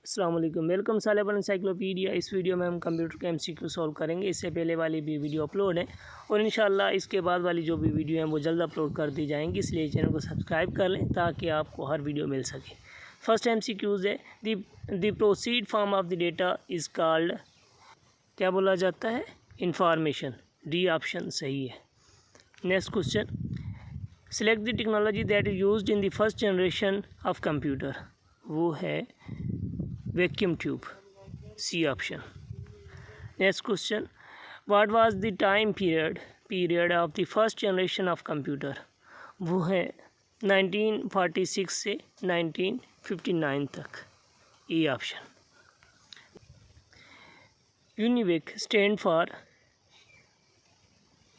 अस्सलाम वालेकुम, welcome सालेबन encyclopedia. इस वीडियो में हम कंप्यूटर के एमसीक्यू सॉल्व करेंगे। इससे पहले वाली भी वीडियो अपलोड है और इंशाल्लाह इसके बाद वाली जो भी वीडियो हैं वो जल्द अपलोड कर दी जाएंगी, इसलिए चैनल को सब्सक्राइब कर लें ताकि आपको हर वीडियो मिल सके। फर्स्ट एमसीक्यूज़ है the processed form of the data is called, क्या बोला जाता है? इंफॉर्मेशन। डी ऑप्शन सही है। Next question, select the technology that is used in the first generation of computer. वो है vacuum tube, C option. Next question, what was the time period of the first generation of computer. वो है 1946 से 1959 तक, E option. UNIVAC stand for,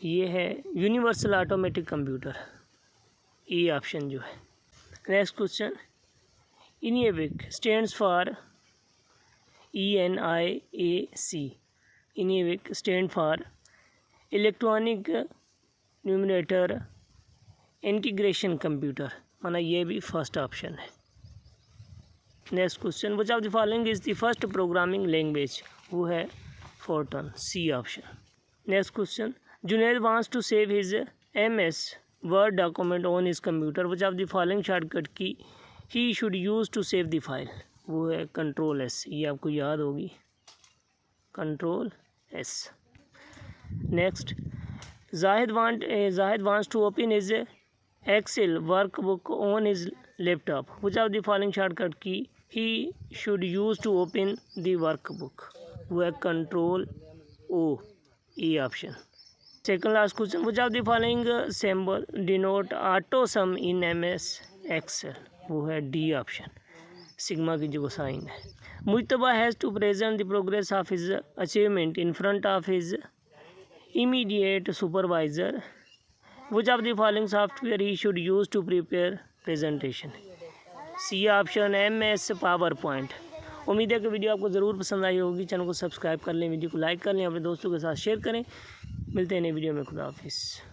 ये है universal automatic computer, E option जो है। Next question, ENIAC stands for ENIAC, ENIAC stand for electronic numerator integration computer, माना ये भी फर्स्ट ऑप्शन है। Next question, which of the following is the first programming language. वो है Fortran, C option. Next question, Junaid wants to save his MS Word document on his computer, which of the following shortcut key he should use to save the file. वो है Ctrl+S, ये आपको याद होगी, Ctrl+S। Next, Zahid wants to open his Excel workbook on his laptop, which of the following shortcut key he should use to open the workbook. वो है Ctrl+O, E option. Second last question, which of the following symbol denote auto sum in MS Excel. वो है D option, sigma की जो sign है। Mujtaba has to present the progress of his achievement in front of his immediate supervisor, which of the following software he should use to prepare presentation. C option, MS PowerPoint. उम्मीद है कि video आपको ज़रूर पसंद आई होगी। Channel को subscribe कर लें, वीडियो को लाइक कर लें, अपने दोस्तों के साथ शेयर करें। मिलते हैं नई वीडियो में, खुदा हाफिज़।